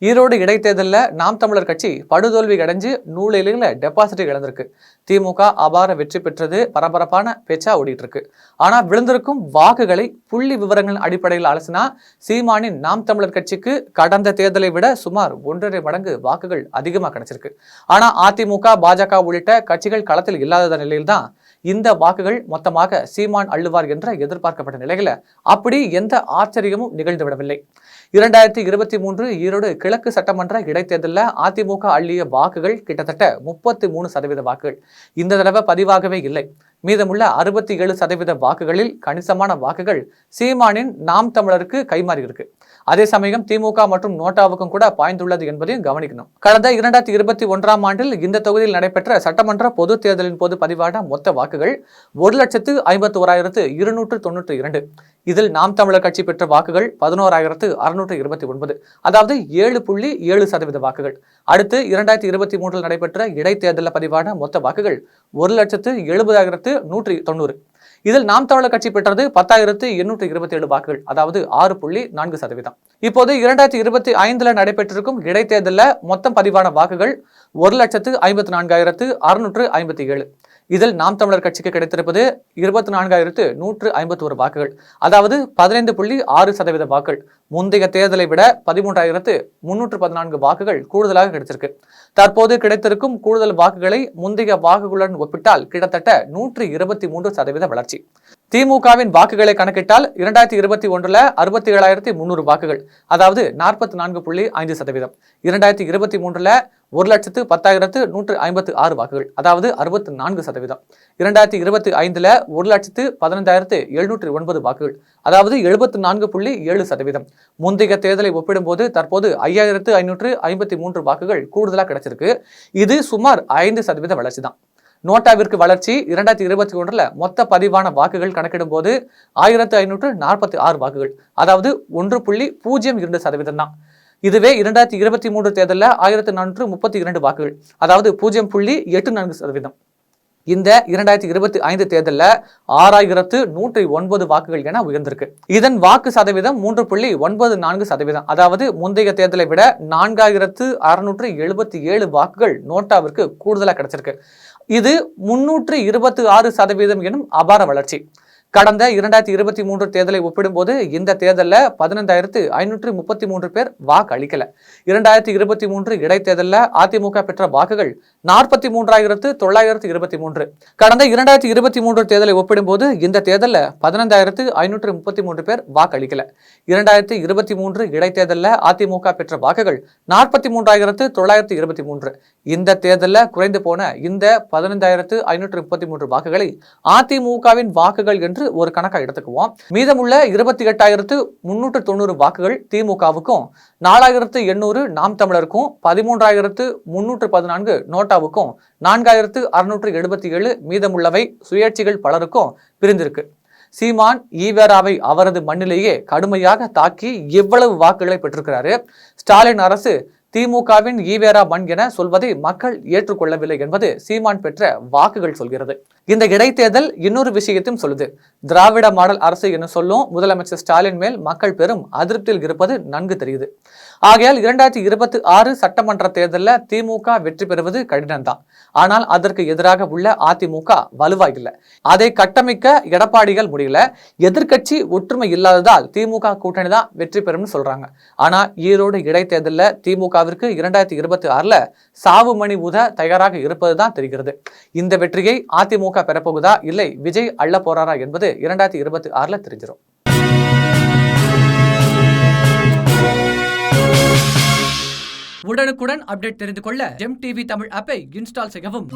ஈரோடு இடைத்தேர்தலில் நாம் தமிழர் கட்சி படுதோல்வி அடைஞ்சு நூலில டெபாசிட்டை இழந்திருக்கு. திமுக அபார வெற்றி பெற்றது பரபரப்பான பேச்சா ஓடிட்டு இருக்கு. ஆனா விழுந்திருக்கும் வாக்குகளை புள்ளி விவரங்களின் அடிப்படையில் அலசினா சீமானின் நாம் தமிழர் கட்சிக்கு கடந்த தேர்தலை விட சுமார் 1.5 மடங்கு வாக்குகள் அதிகமாக கிடைச்சிருக்கு. ஆனா அதிமுக, பாஜக உள்ளிட்ட கட்சிகள் களத்தில் இல்லாத நிலையில்தான் இந்த வாக்குகள் மொத்தமாக சீமான் அள்ளுவார் என்ற எதிர்பார்க்கப்பட்ட நிலையில அப்படி எந்த ஆச்சரியமும் நிகழ்ந்துவிடவில்லை. 2023 ஈரோடு கிழக்கு சட்டமன்ற இடைத்தேர்தலில் அதிமுக அள்ளிய வாக்குகள் கிட்டத்தட்ட 33% வாக்குகள் இந்த தடவை பதிவாகவே இல்லை. மீதமுள்ள 67% வாக்குகளில் கணிசமான வாக்குகள் சீமானின் நாம் தமிழருக்கு கைமாறி இருக்கு. அதே சமயம் திமுக மற்றும் நோட்டாவுக்கும் கூட பாய்ந்துள்ளது என்பதையும் கவனிக்கணும். கடந்த 2021ஆம் ஆண்டில் இந்த தொகுதியில் நடைபெற்ற சட்டமன்ற பொது தேர்தலின் போது பதிவான மொத்த வாக்குகள் 1,51,292. இதில் நாம் தமிழர் கட்சி பெற்ற வாக்குகள் 11,629, அதாவது 7.7% வாக்குகள். அடுத்து 2023 நடைபெற்ற இடைத்தேர்தலில் பதிவான மொத்த வாக்குகள் 1,70,190. இதில் நாம் தமிழர் கட்சி பெற்றது 10,827 வாக்குகள், அதாவது 6.4%. இப்போது 2025 நடைபெற்றிருக்கும் இடைத்தேர்தலில் மொத்தம் பதிவான வாக்குகள் 1,54,657. இதில் நாம் தமிழர் கட்சிக்கு கிடைத்திருப்பது 24,151 வாக்குகள், அதாவது 15.6% வாக்குகள். முந்தைய தேர்தலை விட 13,314 வாக்குகள் கூடுதலாக கிடைத்திருக்கு. தற்போது கிடைத்திருக்கும் கூடுதல் வாக்குகளை முந்தைய வாக்குகளுடன் ஒப்பிட்டால் கிட்டத்தட்ட 123% வளர்ச்சி. திமுகவின் வாக்குகளை கணக்கிட்டால் 2021 67,300 வாக்குகள், அதாவது 44.5%. 2023 1,10,156 வாக்குகள், அதாவது 64%. 2025 1,15,709 வாக்குகள், அதாவது 74.7%. முந்தைய தேர்தலை ஒப்பிடும்போது தற்போது 5,553 வாக்குகள் கூடுதலாக கிடைச்சிருக்கு. இது சுமார் 5% வளர்ச்சி தான். நோட்டாவிற்கு வளர்ச்சி 2021 மொத்த பதிவான வாக்குகள் கணக்கிடும் போது 1,546 வாக்குகள், அதாவது 1.02% தான். இதுவே 2023 தேர்தலில் 1,432 வாக்குகள், அதாவது 0.84%. இந்த 2025 தேர்தலில் 6,109 வாக்குகள் என உயர்ந்திருக்கு. இதன் வாக்கு சதவீதம் 3.94%, அதாவது முந்தைய தேர்தலை விட 4,677 வாக்குகள் நோட்டாவிற்கு கூடுதலாக கிடைச்சிருக்கு. இது 326% எனும் அபார வளர்ச்சி. கடந்த 2023 தேர்தலை ஒப்பிடும்போது இந்த தேர்தலில் 15,533 பேர் வாக்கு அளிக்கல. 2023 இடைத்தேர்தலில் அதிமுக பெற்ற வாக்குகள் 43,923. கடந்த 2023 தேர்தலை ஒப்பிடும்போது இந்த தேர்தலில் 15,533 பேர் வாக்கு அளிக்கல. 2023 இடைத்தேர்தலில் அதிமுக பெற்ற வாக்குகள் 43,923. இந்த தேர்தலில் குறைந்து போன இந்த 15,533 வாக்குகளை அதிமுகவின் வாக்குகள் என்று ஒரு கணக்கா எடுத்துக்குவோம். மீதமுள்ள 28,390 வாக்குகள் திமுகவுக்கும், 4,800 நாம் தமிழருக்கும், 13,314 நோட்டாவுக்கும், 4,677 மீதமுள்ளவை சுயேட்சைகள் பலருக்கும் பிரிந்திருக்கு. சீமான் ஈவேராவை அவரது மண்ணிலேயே கடுமையாக தாக்கி எவ்வளவு வாக்குகளை பெற்றிருக்கிறாரு. ஸ்டாலின் அரசு திமுகவின் ஈவேரா மண் என சொல்வதை மக்கள் ஏற்றுக்கொள்ளவில்லை என்பது சீமான் பெற்ற வாக்குகள் சொல்கிறது. இந்த இடைத்தேர்தல் இன்னொரு விஷயத்தையும் சொல்லுது. திராவிட மாடல் அரசு என சொல்லும் முதலமைச்சர் ஸ்டாலின் மேல் மக்கள் பெரும் அதிருப்தியில் இருப்பது நன்கு தெரியுது. ஆகையால் 2026 சட்டமன்ற தேர்தலில் திமுக வெற்றி பெறுவது கடினம்தான். ஆனால் அதற்கு எதிராக உள்ள அதிமுக வலுவா இல்லை. அதை கட்டமைக்க எடப்பாடிகள் முடியல. எதிர்கட்சி ஒற்றுமை இல்லாததால் திமுக கூட்டணி தான் வெற்றி பெறும்னு சொல்றாங்க. ஆனா ஈரோடு இடைத்தேர்தலில் திமுகவிற்கு 2026 சாவு மணி ஊத தயாராக இருப்பதுதான் தெரிகிறது. இந்த வெற்றியை அதிமுக பெறப்போகுதா, இல்லை விஜய் அள்ள போறாரா என்பது 2026 தெரிஞ்சிடும். உடனுக்குடன் அப்டேட் தெரிந்து கொள்ள ஜெம் டிவி தமிழ் ஆப்பை இன்ஸ்டால் செய்யவும்.